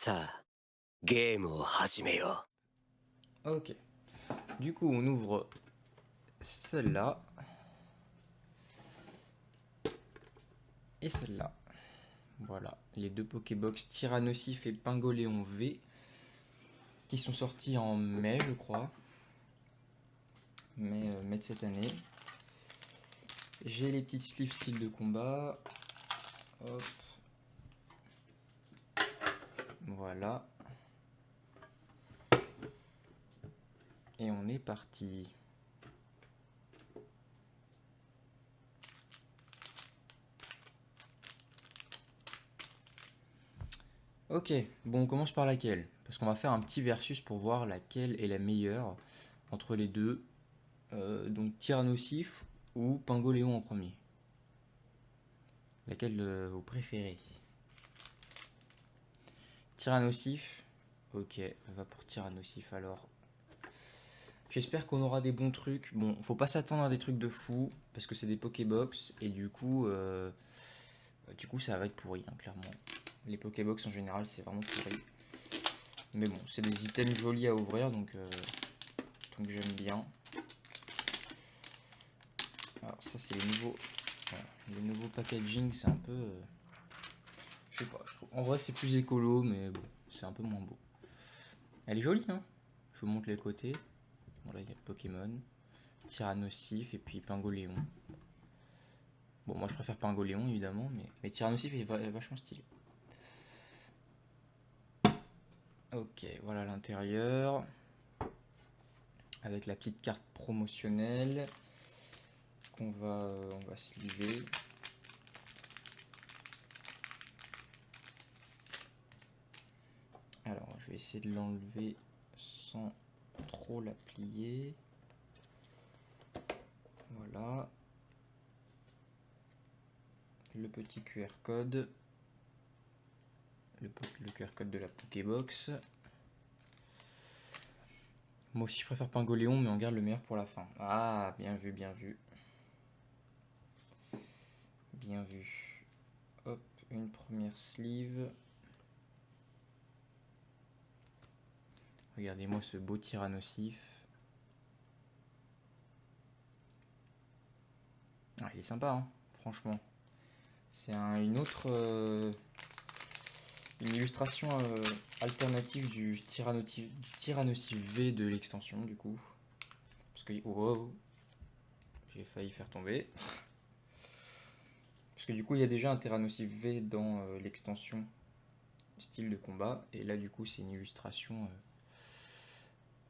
さあ、ゲームを始めよ Ok. Du coup, on ouvre celle-là et celle-là. Voilà, les deux Pokébox Tyrannosif et Pingoléon V qui sont sortis en mai, je crois. Mai de cette année. J'ai les petites sleeves style de combat. Hop. Voilà. Et on est parti. Ok, bon on commence par laquelle? Parce qu'on va faire un petit versus pour voir laquelle est la meilleure entre les deux. Donc Tyrannosif ou Pingoléon en premier. Laquelle vous préférez? Tyrannosif. Ok, on va pour Tyrannosif alors. J'espère qu'on aura des bons trucs. Bon, faut pas s'attendre à des trucs de fou parce que c'est des Pokébox et du coup ça va être pourri, hein, clairement. Les Pokébox en général c'est vraiment pourri. Mais bon, c'est des items jolis à ouvrir donc j'aime bien. Alors ça c'est les nouveaux, voilà, les nouveaux packaging, c'est un peu, je sais pas, je trouve. En vrai c'est plus écolo mais bon, c'est un peu moins beau. Elle est jolie hein. Je vous montre les côtés. Voilà, il y a le Pokémon, Tyrannosif et puis Pingoléon. Bon, moi je préfère Pingoléon évidemment, mais Tyrannosif est vachement stylé. Ok, voilà l'intérieur. Avec la petite carte promotionnelle on va sliver. Alors, je vais essayer de l'enlever sans trop la plier. Voilà. Le petit QR code. Le QR code de la Pokébox. Moi aussi je préfère Pingoléon, mais on garde le meilleur pour la fin. Ah, bien vu, bien vu. Bien vu. Hop, une première sleeve. Regardez-moi ce beau Tyrannosif. Ah, il est sympa, hein, franchement. C'est une illustration alternative du Tyrannosif V de l'extension, du coup. Parce que, wow, j'ai failli faire tomber. Parce que du coup, il y a déjà un Tyrannosif V dans l'extension style de combat. Et là, du coup, c'est une illustration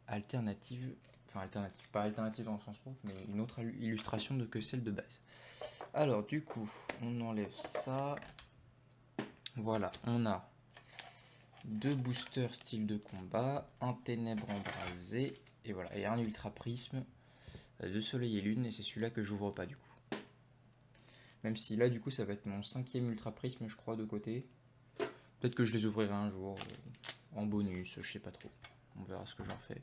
alternative. Enfin, alternative, pas alternative dans le sens propre, mais une autre illustration que celle de base. Alors, du coup, on enlève ça. Voilà, on a deux boosters style de combat, un ténèbre embrasé, et voilà, et un ultra prisme de soleil et lune, et c'est celui-là que j'ouvre pas du coup. Même si là, du coup, ça va être mon 5e ultra prisme, je crois, de côté. Peut-être que je les ouvrirai un jour en bonus, je sais pas trop. On verra ce que j'en fais.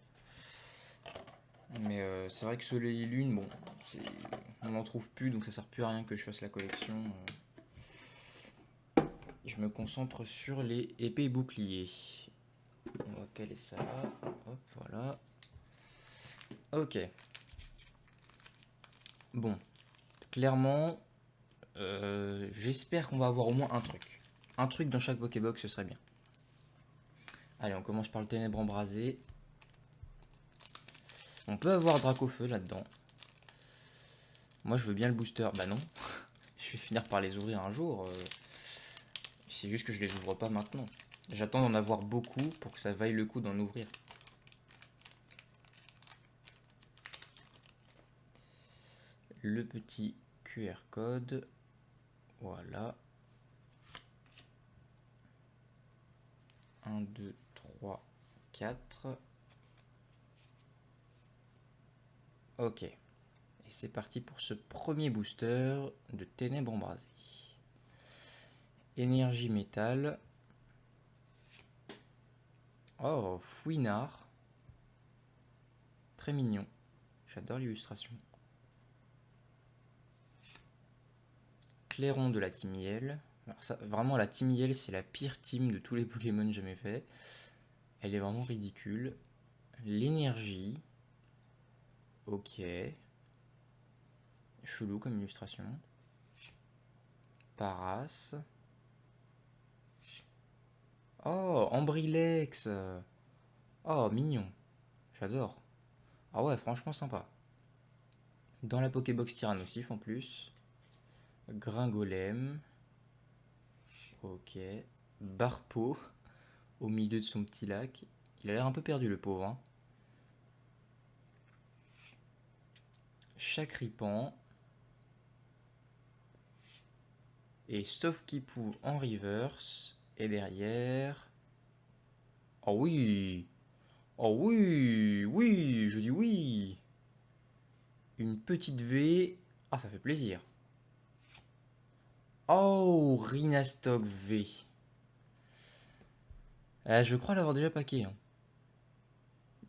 Mais c'est vrai que soleil et lune, bon, on n'en trouve plus, donc ça sert plus à rien que je fasse la collection. Je me concentre sur les épées boucliers. On va caler ça là. Hop, voilà. Ok. Bon. Clairement, j'espère qu'on va avoir au moins un truc. Un truc dans chaque Pokébox, ce serait bien. Allez, on commence par le ténèbre embrasé. On peut avoir Dracofeu là-dedans. Moi, je veux bien le booster. Bah non. Je vais finir par les ouvrir un jour. C'est juste que je les ouvre pas maintenant. J'attends d'en avoir beaucoup pour que ça vaille le coup d'en ouvrir. Le petit QR code. Voilà. 1, 2, 3, 4. Ok. Et c'est parti pour ce premier booster de ténèbres embrasées. Énergie métal. Oh, Fouinard. Très mignon. J'adore l'illustration. Clairon de la Timiel. Alors ça, vraiment, la Team Yell, c'est la pire team de tous les Pokémon jamais faits. Elle est vraiment ridicule. L'énergie. Ok. Chelou comme illustration. Paras. Oh, Ambrilex. Oh, mignon. J'adore. Ah ouais, franchement sympa. Dans la Pokébox Tyrannosif en plus. Gringolem. Ok. Barpo. Au milieu de son petit lac. Il a l'air un peu perdu le pauvre. Hein. Chakripan. Et Sofkipou en reverse. Et derrière... Oh oui! Oh oui! Oui! Je dis oui! Une petite V. Ah, ça fait plaisir. Oh! Rhinastok V. Je crois l'avoir déjà packé. Hein.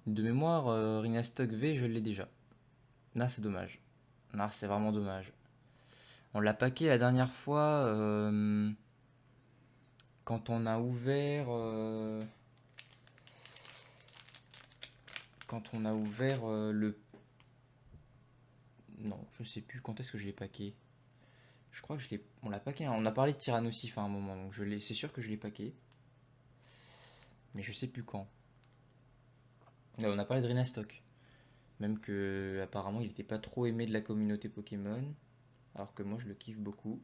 De mémoire, Rhinastok V, je l'ai déjà. Là, c'est dommage. Là, c'est vraiment dommage. On l'a packé la dernière fois quand on a ouvert... quand on a ouvert le... Non, je sais plus quand est-ce que je l'ai packé. Je crois que on l'a packé. Hein. On a parlé de Tyrannosif à un moment, donc c'est sûr que je l'ai packé. Mais je sais plus quand. Là, on a parlé de Rhinastok. Même que apparemment il n'était pas trop aimé de la communauté Pokémon. Alors que moi je le kiffe beaucoup.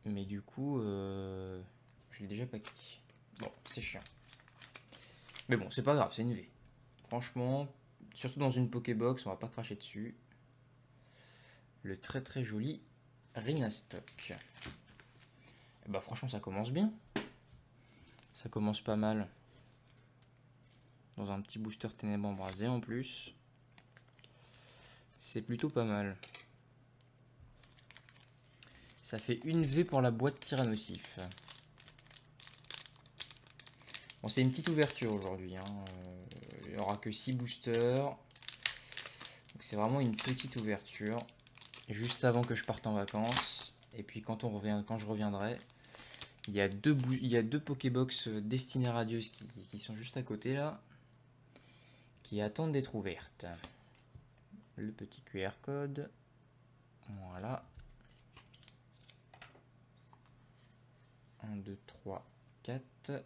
Mais du coup, je l'ai déjà packé. Bon, c'est chiant. Mais bon, c'est pas grave, c'est une V. Franchement, surtout dans une Pokébox, on va pas cracher dessus. Le très très joli Rhinastok. Et bah franchement ça commence bien. Ça commence pas mal. Dans un petit booster ténèbres embrasé en plus. C'est plutôt pas mal. Ça fait une V pour la boîte Tyrannosif. Bon, c'est une petite ouverture aujourd'hui. Hein. Il n'y aura que 6 boosters. C'est vraiment une petite ouverture. Juste avant que je parte en vacances. Et puis quand je reviendrai, il y a deux Pokébox Destinée Radieuse qui sont juste à côté là. Qui attendent d'être ouvertes. Le petit QR code. Voilà. 1, 2, 3, 4.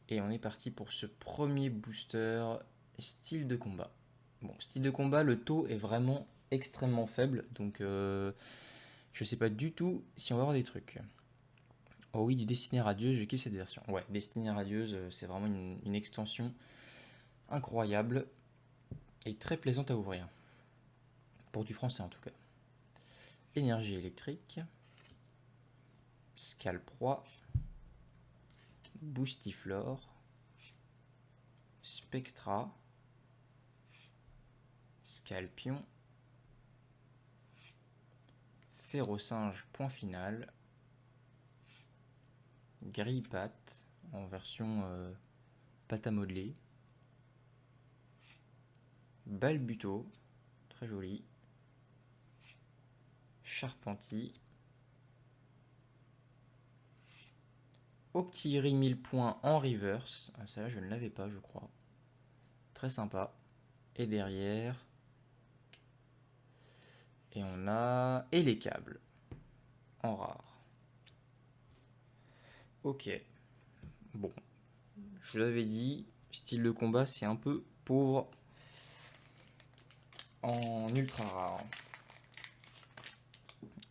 Et on est parti pour ce premier booster style de combat. Bon, style de combat, le taux est vraiment extrêmement faible. Donc, je sais pas du tout si on va avoir des trucs. Oh oui, du Destinée Radieuse, je kiffe cette version. Ouais, Destinée Radieuse, c'est vraiment une extension incroyable et très plaisante à ouvrir. Pour du français en tout cas. Énergie électrique. Scalproie. Boostiflore. Spectra. Scalpion. Ferrosinge point final. Grille-patte en version pâte à modeler. Balbuto, très joli. Charpentier. Octillerie 1000 points en reverse. Ah, celle-là, je ne l'avais pas, je crois. Très sympa. Et derrière... Et on a... Et les câbles. En rare. Ok. Bon. Je vous l'avais dit, style de combat, c'est un peu pauvre en ultra rare.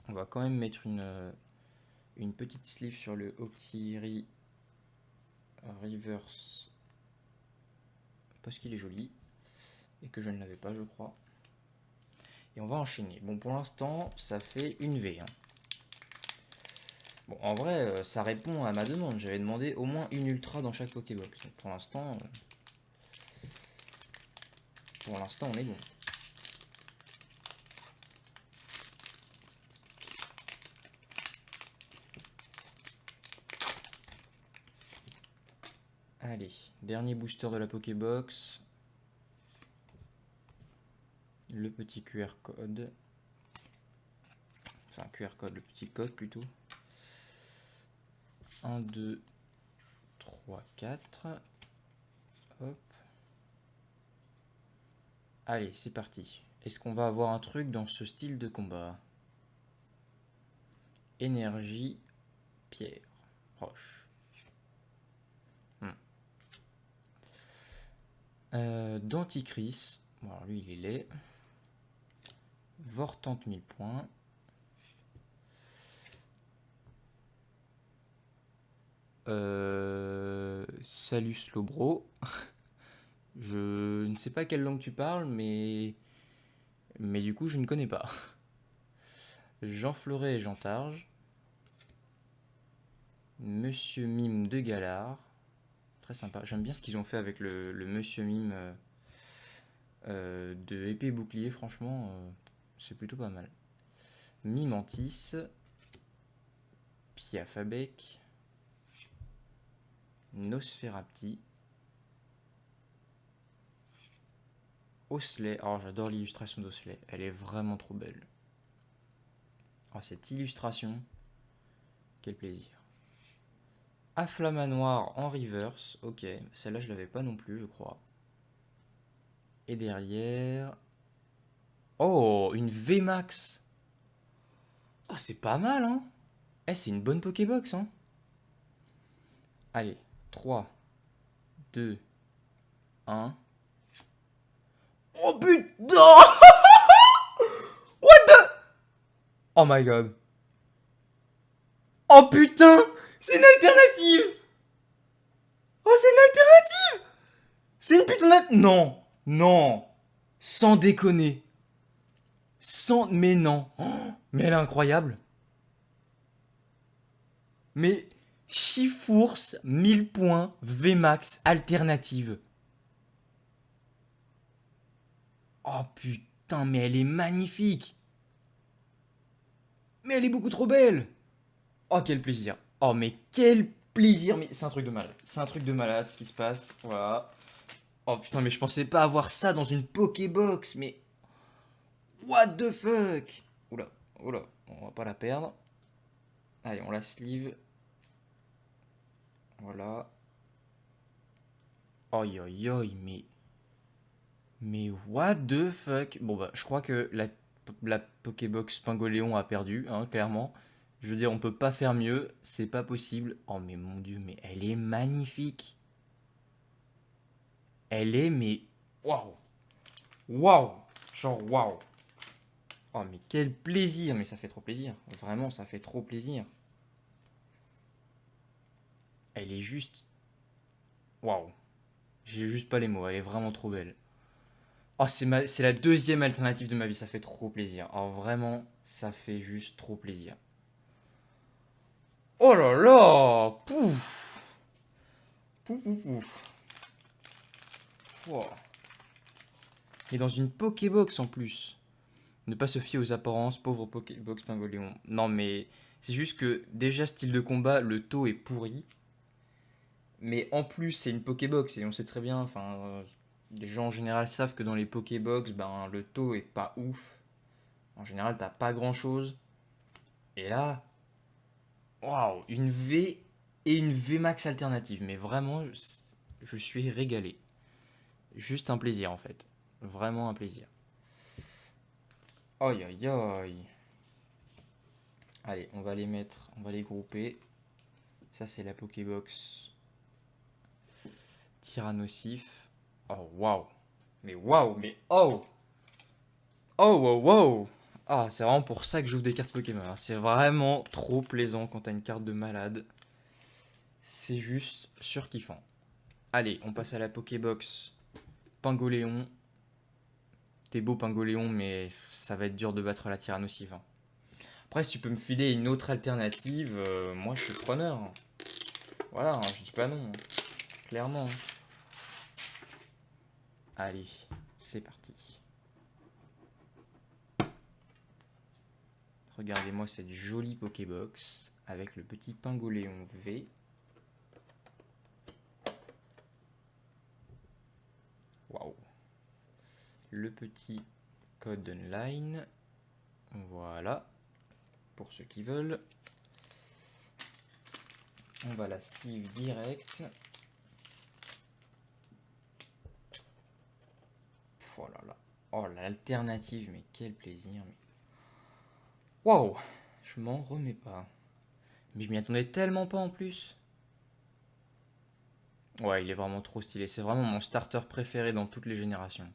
On va quand même mettre une petite sleeve sur le Octillerie Reverse. Parce qu'il est joli. Et que je ne l'avais pas, je crois. Et on va enchaîner. Bon, pour l'instant, ça fait une V. Hein. Bon, en vrai, ça répond à ma demande. J'avais demandé au moins une ultra dans chaque Pokébox. Donc pour l'instant, on est bon. Allez, dernier booster de la Pokébox. Le petit QR code. Enfin, QR code, le petit code plutôt. 1, 2, 3, 4. Hop. Allez, c'est parti. Est-ce qu'on va avoir un truc dans ce style de combat? Énergie, pierre, roche. Denticris. Bon, alors lui, il est laid. Vortante 1000 points. Salut Slowbro. Je ne sais pas quelle langue tu parles, mais du coup, je ne connais pas. Jean Fleuret et Jean Targe. Monsieur Mime de Galard. Très sympa. J'aime bien ce qu'ils ont fait avec le Monsieur Mime de épée et bouclier. Franchement, c'est plutôt pas mal. Mimantis. Piafabec. Nosferapti. Osley. Oh, j'adore l'illustration d'Osley. Elle est vraiment trop belle. Oh, cette illustration. Quel plaisir. Afflamanoir en reverse. Ok, celle-là, je l'avais pas non plus, je crois. Et derrière... Oh, une VMAX. Oh, c'est pas mal, hein. Eh, c'est une bonne Pokébox, hein. Allez, 3, 2, 1... Oh putain. What the... Oh my god. Oh putain. C'est une alternative. Oh, c'est une alternative. C'est une putain de... Non. Non. Sans déconner. Sans... Mais non. Oh, mais elle est incroyable. Mais... Chifours 1000 points VMAX alternative. Oh putain, mais elle est magnifique. Mais elle est beaucoup trop belle. Oh, quel plaisir. Oh, mais quel plaisir. Mais c'est un truc de malade. C'est un truc de malade ce qui se passe. Voilà. Oh putain, mais je pensais pas avoir ça dans une Pokébox. Mais... What the fuck. Oula, oula. On va pas la perdre. Allez, on la sleeve. Voilà. Oi, oi, oi, mais... Mais what the fuck. Bon bah, je crois que la Pokébox Pingoléon a perdu, hein, clairement. Je veux dire, on peut pas faire mieux, c'est pas possible. Oh mais mon dieu, mais elle est magnifique. Elle est, mais... Waouh. Waouh. Genre waouh. Oh mais quel plaisir, mais ça fait trop plaisir. Vraiment, ça fait trop plaisir. Elle est juste... Waouh. J'ai juste pas les mots, elle est vraiment trop belle. Oh, c'est la deuxième alternative de ma vie, ça fait trop plaisir. Oh, vraiment, ça fait juste trop plaisir. Oh là là. Pouf. Pouf, pouf, pouf. Wow. Et dans une Pokébox en plus. Ne pas se fier aux apparences, pauvre Pokébox Pingoléon. Non, mais c'est juste que déjà, style de combat, le taux est pourri. Mais en plus, c'est une Pokébox et on sait très bien, enfin, les gens en général savent que dans les Pokébox, ben, le taux est pas ouf. En général, t'as pas grand chose. Et là, waouh, une V et une VMAX alternative. Mais vraiment, je suis régalé. Juste un plaisir en fait. Vraiment un plaisir. Aïe aïe aïe. Allez, on va les mettre, on va les grouper. Ça, c'est la Pokébox Tyrannosif. Oh waouh. Mais waouh, mais oh. Oh wow wow. Ah, c'est vraiment pour ça que j'ouvre des cartes Pokémon, hein. C'est vraiment trop plaisant quand t'as une carte de malade. C'est juste surkiffant. Allez, on passe à la Pokébox Pingoléon. T'es beau Pingoléon, mais ça va être dur de battre la Tyrannosif, hein. Après, si tu peux me filer une autre alternative, moi je suis preneur, hein. Voilà, hein, je dis pas non, hein. Clairement. Allez, c'est parti. Regardez-moi cette jolie Pokébox avec le petit Pingoléon V. Waouh. Le petit code online. Voilà. pour ceux qui veulent. On va la sleeve direct. Oh là là. Oh, l'alternative, mais quel plaisir. Mais... Waouh, je m'en remets pas. Mais je m'y attendais tellement pas en plus. Ouais, il est vraiment trop stylé. C'est vraiment mon starter préféré dans toutes les générations.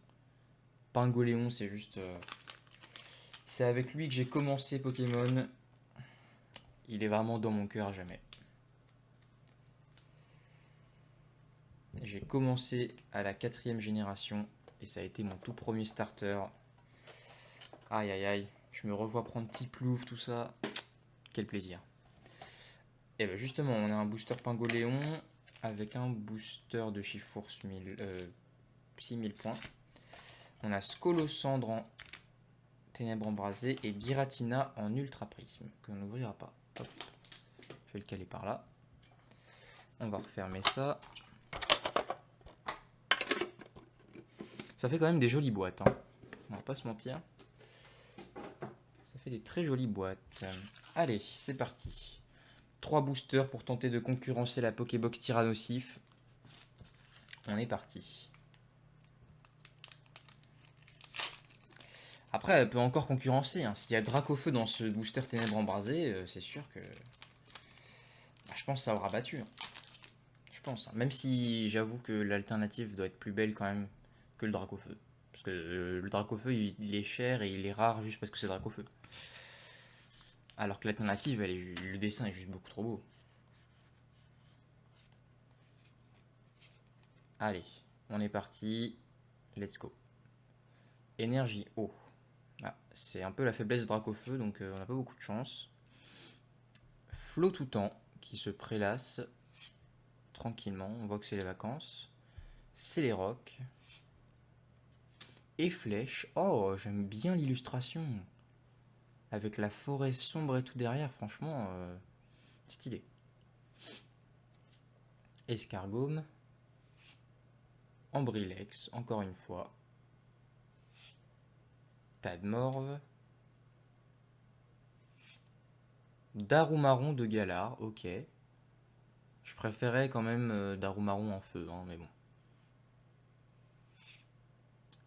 Pingoléon, c'est juste... C'est avec lui que j'ai commencé Pokémon. Il est vraiment dans mon cœur à jamais. J'ai commencé à la 4e génération. Et ça a été mon tout premier starter. Aïe aïe aïe. Je me revois prendre Tiplouf, tout ça. Quel plaisir. Et bien justement, on a un booster Pingoléon avec un booster de Chifours 6000 points. On a Scolosandre en Ténèbres embrasées et Giratina en Ultra Prisme, que l'on n'ouvrira pas. Hop. Je vais le caler par là. On va refermer ça. Ça fait quand même des jolies boîtes, hein. On va pas se mentir. Ça fait des très jolies boîtes. Allez, c'est parti. 3 boosters pour tenter de concurrencer la Pokébox Tyrannosif. On est parti. Après, elle peut encore concurrencer, hein. S'il y a Dracofeu dans ce booster Ténèbres embrasées, c'est sûr que... Bah, je pense que ça aura battu, hein. Je pense, hein. Même si j'avoue que l'alternative doit être plus belle quand même que le Dracofeu. Parce que le Dracofeu, il est cher et il est rare juste parce que c'est Dracofeu. Alors que l'alternative, le dessin est juste beaucoup trop beau. Allez, on est parti. Let's go. Énergie eau. Ah, c'est un peu la faiblesse de Dracofeu, donc on n'a pas beaucoup de chance. Flot tout temps, qui se prélasse tranquillement. On voit que c'est les vacances. C'est les rocs. Et flèche. Oh, j'aime bien l'illustration. Avec la forêt sombre et tout derrière, franchement, stylé. Escargome. Ambrilex, encore une fois. Tadmorve. Darumaron de Galar, ok. Je préférais quand même Darumaron en feu, hein, mais bon.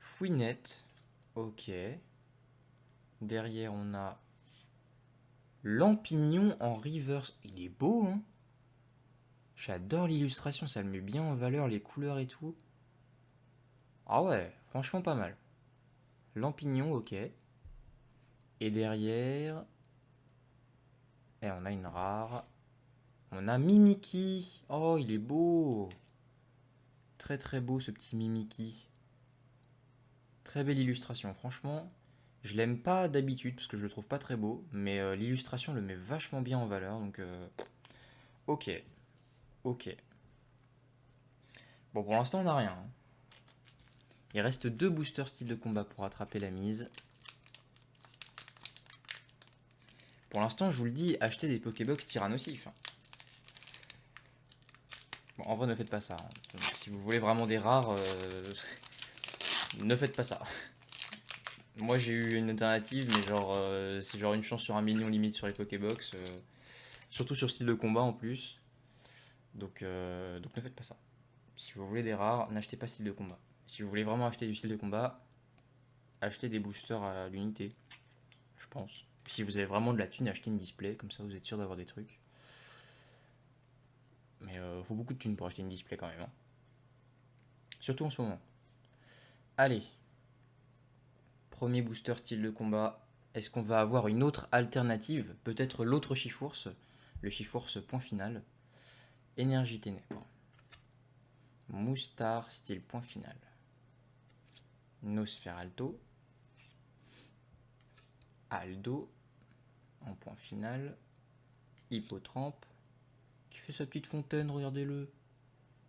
Fouinette, ok. Derrière, on a Lampignon en reverse. Il est beau, hein. J'adore l'illustration, ça le met bien en valeur, les couleurs et tout. Ah ouais, franchement pas mal. Lampignon, ok. Et derrière... Et on a une rare. On a Mimikyu. Oh, il est beau. Très très beau ce petit Mimikyu. Très belle illustration, franchement. Je l'aime pas d'habitude parce que je le trouve pas très beau. Mais l'illustration le met vachement bien en valeur. Donc, ok. Ok. Bon, pour l'instant, on n'a rien, hein. Il reste 2 boosters style de combat pour rattraper la mise. Pour l'instant, je vous le dis, achetez des Pokébox Tyrannosif, hein. Bon, en vrai, ne faites pas ça, hein. Si vous voulez vraiment des rares, ne faites pas ça. Moi, j'ai eu une alternative, mais genre, c'est genre une chance sur 1 million limite sur les Pokébox. Surtout sur style de combat en plus. Donc ne faites pas ça. Si vous voulez des rares, n'achetez pas style de combat. Si vous voulez vraiment acheter du style de combat, achetez des boosters à l'unité, je pense. Si vous avez vraiment de la thune, achetez une display, comme ça vous êtes sûr d'avoir des trucs. Mais faut beaucoup de thunes pour acheter une display quand même, hein. Surtout en ce moment. Allez. Premier booster style de combat. Est-ce qu'on va avoir une autre alternative? Peut-être l'autre Chifours. Le Chifours point final. Énergie ténèbres. Moustar style point final. Nosferalto. Aldo en point final. Hippotrampe qui fait sa petite fontaine, regardez-le.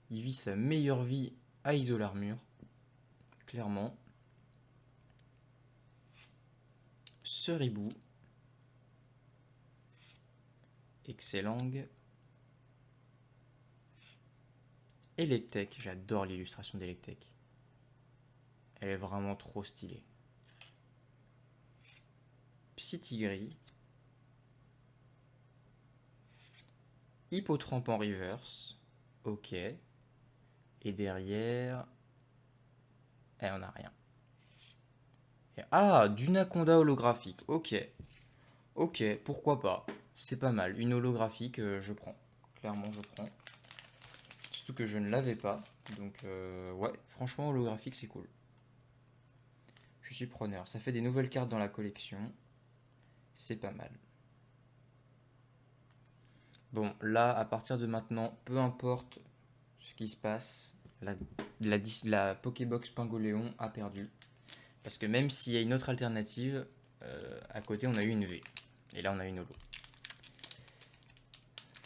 Il vit sa meilleure vie à Isolarmure, clairement. Seribou. Excellent. Electek, j'adore l'illustration d'Electek. Elle est vraiment trop stylée. Psytigris. Hippotrampe en reverse. Ok. Et derrière... Eh, on n'a rien. Ah, d'Unaconda holographique. Ok. Ok, pourquoi pas. C'est pas mal. Une holographique, je prends. Clairement, je prends. Surtout que je ne l'avais pas. Donc, ouais, franchement, holographique, c'est cool. Je suis preneur. Ça fait des nouvelles cartes dans la collection. C'est pas mal. Bon, là, à partir de maintenant, peu importe ce qui se passe, la Pokébox Pingoléon a perdu. Parce que même s'il y a une autre alternative, à côté, on a eu une V. Et là, on a une holo.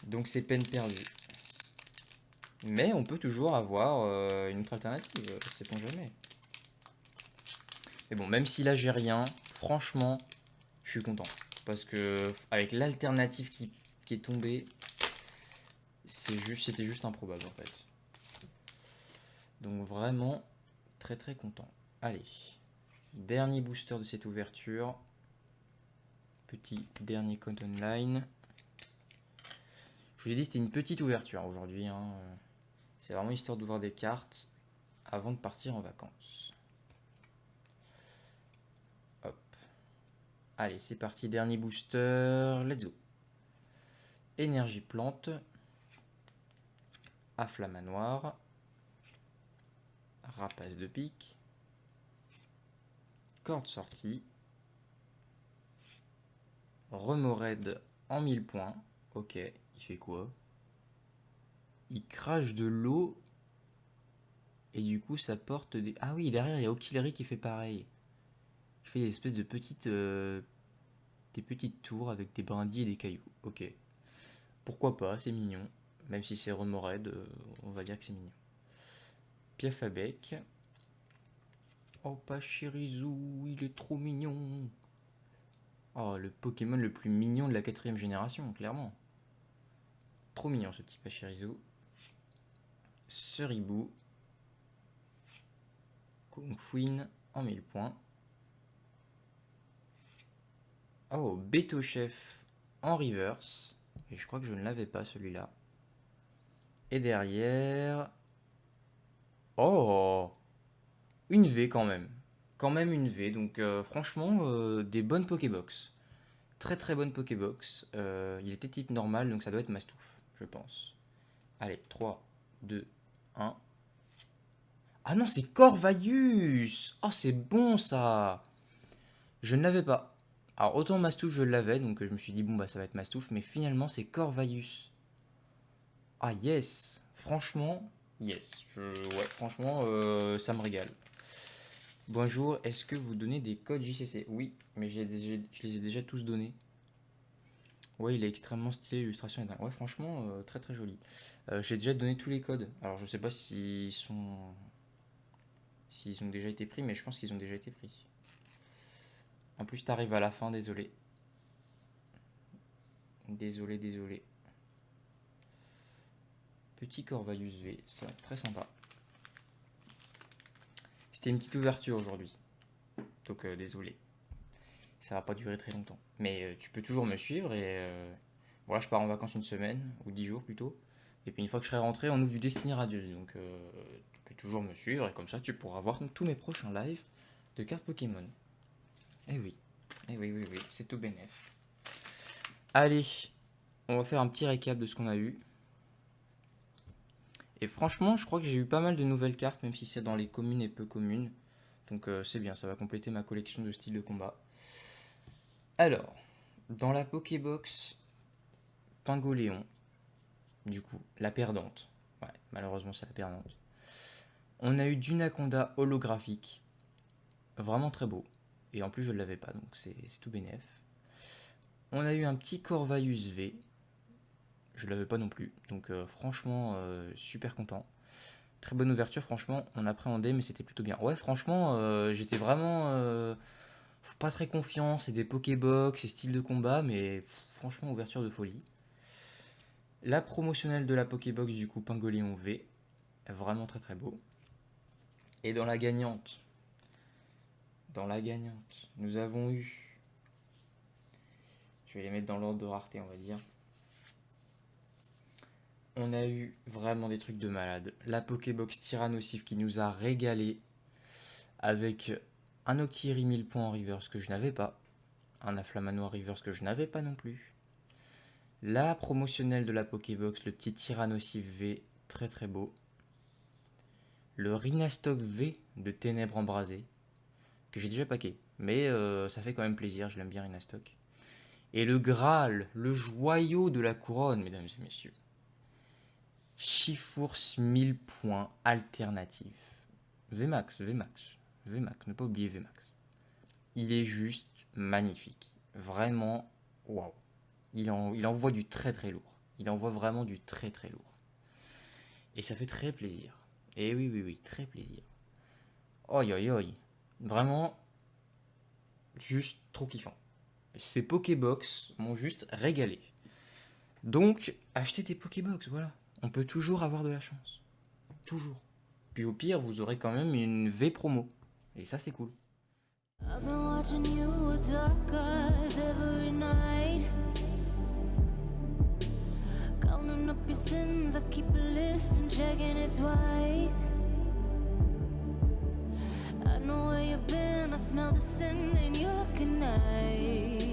Donc, c'est peine perdue. Mais on peut toujours avoir une autre alternative, sait-on jamais. Mais bon, même si là, j'ai rien, franchement, je suis content. Parce que avec l'alternative qui est tombée, c'était juste improbable en fait. Donc vraiment, très très content. Allez, dernier booster de cette ouverture. Petit dernier compte online. Je vous ai dit c'était une petite ouverture aujourd'hui. Hein. C'est vraiment histoire d'ouvrir des cartes avant de partir en vacances. Hop. Allez, c'est parti, dernier booster. Let's go. Énergie plante. Afflamanoir. Rapace de pique. Corde sortie. Remoraid en 1000 points. Ok, il fait quoi? Il crache de l'eau. Et du coup, ça porte des... Ah oui, derrière, il y a Octillery qui fait pareil. Il fait des espèces de petites... des petites tours avec des brindilles et des cailloux. Ok. Pourquoi pas, c'est mignon. Même si c'est Remoraid, on va dire que c'est mignon. Piaf à bec. Oh, Pachirisu, il est trop mignon. Oh, le Pokémon le plus mignon de la 4ème génération, clairement. Trop mignon ce petit Pachirisu. Ceribou. Kungfuin en 1000 points. Oh, Beto Chef en reverse. Et je crois que je ne l'avais pas celui-là. Et derrière... Oh, une V quand même. Quand même une V. Donc franchement, des bonnes Pokébox. Très très bonne Pokébox. Il était type normal, donc ça doit être Mastouf, je pense. Allez, 3, 2, 1. Ah non, c'est Corvalius. Oh, c'est bon ça. Je ne l'avais pas. Alors autant Mastouf je l'avais, donc je me suis dit bon bah ça va être Mastouf, mais finalement c'est Corvalius. Ah yes, franchement, yes. Ouais, franchement, ça me régale. Bonjour, est-ce que vous donnez des codes JCC? Oui, mais je les ai déjà tous donnés. Ouais, il est extrêmement stylé, l'illustration est dingue. Ouais, franchement, très très joli. J'ai déjà donné tous les codes. Alors je sais pas s'ils ont déjà été pris, mais je pense qu'ils ont déjà été pris. En plus, t'arrives à la fin, désolé. Désolé, désolé. Petit Corvalus V, ça va être très sympa. C'était une petite ouverture aujourd'hui. Donc désolé. Ça va pas durer très longtemps. Mais tu peux toujours me suivre et voilà, je pars en vacances une semaine, ou 10 jours plutôt. Et puis une fois que je serai rentré, on ouvre du Destiny Radius. Donc tu peux toujours me suivre et comme ça tu pourras voir tous mes prochains lives de cartes Pokémon. Eh oui, eh oui, oui, oui, c'est tout bénef. Allez, on va faire un petit récap de ce qu'on a eu. Et franchement, je crois que j'ai eu pas mal de nouvelles cartes, même si c'est dans les communes et peu communes. Donc c'est bien, ça va compléter ma collection de styles de combat. Alors, dans la Pokébox Pingoléon, du coup, la perdante. Ouais, malheureusement, c'est la perdante. On a eu Dunaconda holographique. Vraiment très beau. Et en plus, je ne l'avais pas, donc c'est tout bénef. On a eu un petit Corvalius V. Je ne l'avais pas non plus. Donc franchement, super content. Très bonne ouverture, franchement, on appréhendait, mais c'était plutôt bien. Ouais, franchement, j'étais vraiment pas très confiant. C'est des Pokébox, c'est style de combat, mais franchement, ouverture de folie. La promotionnelle de la Pokébox, du coup, Pingoléon V. Vraiment très très beau. Et dans la gagnante, nous avons eu... Je vais les mettre dans l'ordre de rareté, on va dire. on a eu vraiment des trucs de malade. La Pokébox Tyrannosif qui nous a régalé avec un Okiri 1000 points en reverse que je n'avais pas, un Afflamano en reverse que je n'avais pas non plus. La promotionnelle de la Pokébox, le petit Tyrannosif V, très très beau. Le Rhinastock V de Ténèbres Embrasées, que j'ai déjà packé, mais ça fait quand même plaisir, je l'aime bien Rhinastock. Et le Graal, le joyau de la couronne, mesdames et messieurs. Chifours 1000 points alternatif. VMAX, VMAX, VMAX, ne pas oublier VMAX. Il est juste magnifique. Vraiment, waouh. Il envoie du très très lourd. Il envoie vraiment du très très lourd. Et ça fait très plaisir. Et oui, oui, oui, très plaisir. Oi, oi, oi. Vraiment, juste trop kiffant. Ces Pokébox m'ont juste régalé. Donc, achetez des Pokébox, voilà. On peut toujours avoir de la chance. Toujours. Puis au pire, vous aurez quand même une V promo. Et ça, c'est cool. I've been watching you with dark eyes every night. Counting up your sins, I keep a list and checking it twice. I know where you've been, I smell the sin and you're looking nice.